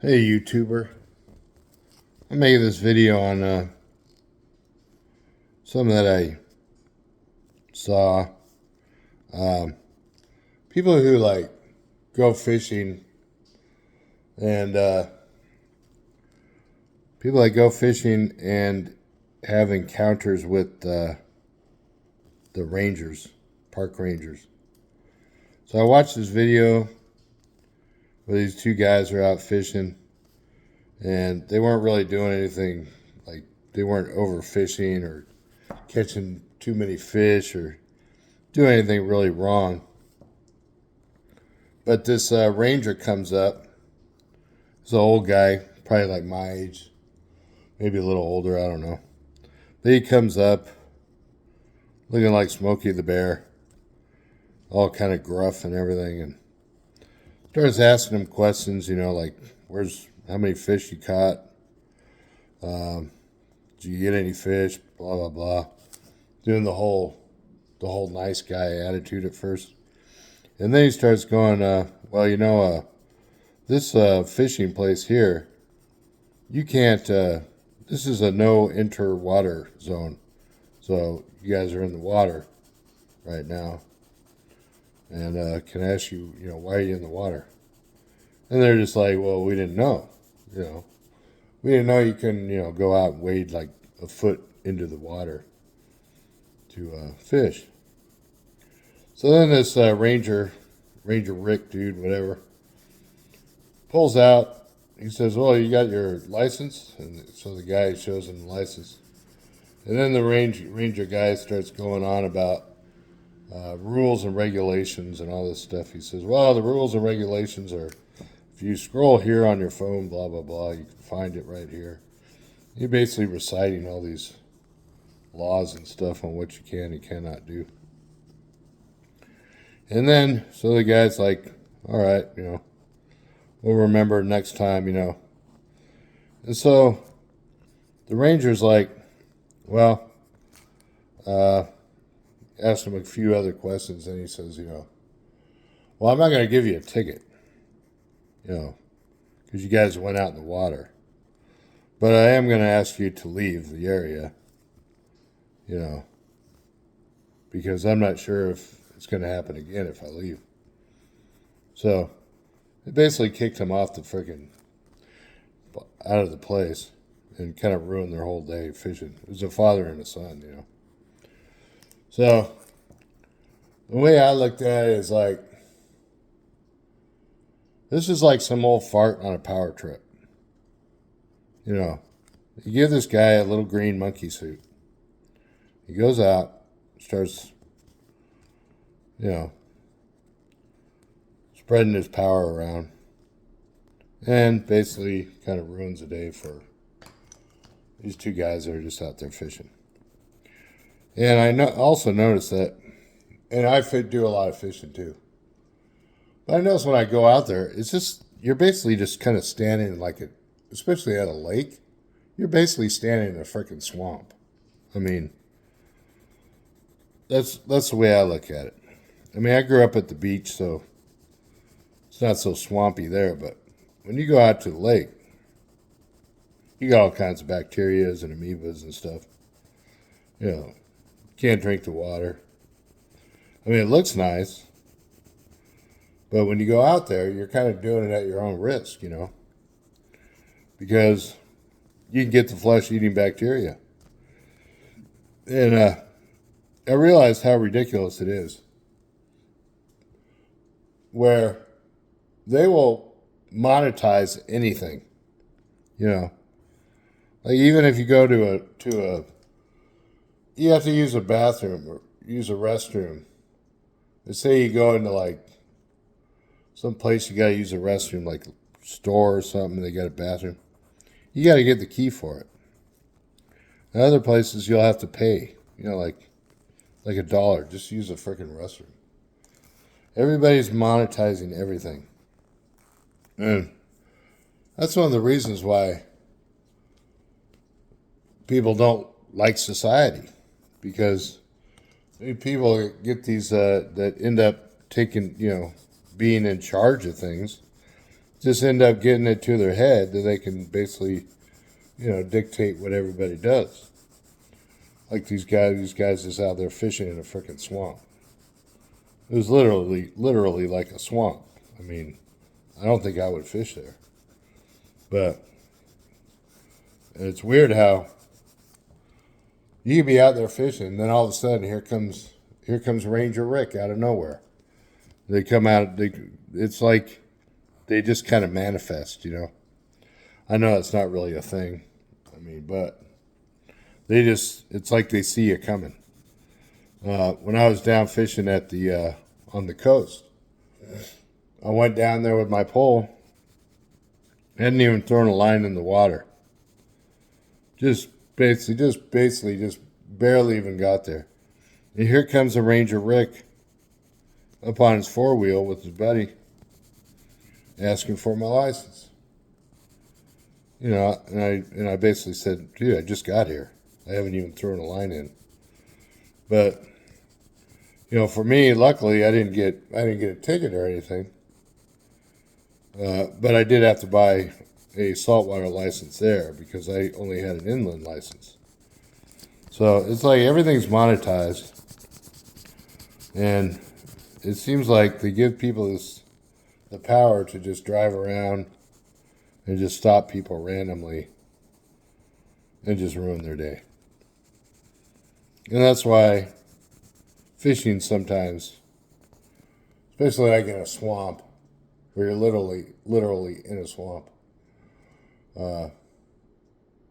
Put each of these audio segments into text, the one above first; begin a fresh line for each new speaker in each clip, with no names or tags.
Hey YouTuber, I'm making this video on something that I saw. Um, People who like go fishing and people that go fishing and have encounters with the rangers, park rangers. So I watched this video where these two guys are out fishing and they weren't really doing anything, like they weren't overfishing or catching too many fish or doing anything really wrong. But this ranger comes up. He's an old guy, probably like my age, maybe a little older, I don't know. Then he comes up looking like Smokey the Bear, all kind of gruff and everything, and starts asking him questions, like how many fish you caught? Did you get any fish? Blah blah blah. Doing the whole nice guy attitude at first. And then he starts going, this fishing place here, you can't, this is a no interwater zone. So you guys are in the water right now. And can I ask you, why are you in the water? And they're just like, well, we didn't know. We didn't know you can, go out and wade like a foot into the water to fish. So then this Ranger Rick dude, whatever, pulls out. He says, "Well, you got your license?" And so the guy shows him the license. And then the ranger guy starts going on about rules and regulations and all this stuff. He says, "Well, the rules and regulations are if you scroll here on your phone, blah blah blah, you can find it right here." He's basically reciting all these laws and stuff on what you can and cannot do. And then, so the guy's like, all right, we'll remember next time, And so the ranger's like, well, asked him a few other questions, and he says, well, I'm not going to give you a ticket, because you guys went out in the water. But I am going to ask you to leave the area, because I'm not sure if it's going to happen again if I leave. So it basically kicked him off the freaking out of the place and kind of ruined their whole day fishing. It was a father and a son, So the way I looked at it is like, this is like some old fart on a power trip. You give this guy a little green monkey suit. He goes out, starts, spreading his power around, and basically kind of ruins the day for these two guys that are just out there fishing. And I also noticed that, and I do a lot of fishing too, but I notice when I go out there, it's just, you're basically just kind of standing especially at a lake, you're basically standing in a freaking swamp. I mean, that's the way I look at it. I mean, I grew up at the beach, so it's not so swampy there, but when you go out to the lake, you got all kinds of bacterias and amoebas and stuff. Can't drink the water. I mean, it looks nice, but when you go out there, you're kind of doing it at your own risk, because you can get the flesh-eating bacteria. And I realized how ridiculous it is, where they will monetize anything, like even if you go to a you have to use a bathroom or use a restroom. Let's say you go into like some place you got to use a restroom, like a store or something. They got a bathroom. You got to get the key for it. In other places, you'll have to pay. Like $1. Just use a freaking restroom. Everybody's monetizing everything. And that's one of the reasons why people don't like society. Because people get these that end up taking, being in charge of things. just end up getting it to their head that they can basically, dictate what everybody does. Like these guys just out there fishing in a freaking swamp. It was literally like a swamp. I mean, I don't think I would fish there. But it's weird how you can be out there fishing, and then all of a sudden here comes Ranger Rick out of nowhere. They come out. It's like they just kind of manifest. I know it's not really a thing. I mean, but it's like they see you coming. When I was down fishing at the on the coast, I went down there with my pole. Hadn't even thrown a line in the water. Just barely even got there. And here comes a Ranger Rick up on his 4-wheel with his buddy, asking for my license. And I basically said, dude, I just got here. I haven't even thrown a line in. But for me, luckily, I didn't get a ticket or anything. But I did have to buy a saltwater license there because I only had an inland license. So it's like everything's monetized, and it seems like they give people the power to just drive around and just stop people randomly and just ruin their day. And that's why fishing sometimes, especially like in a swamp, where you're literally in a swamp,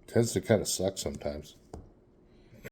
tends to kind of suck sometimes.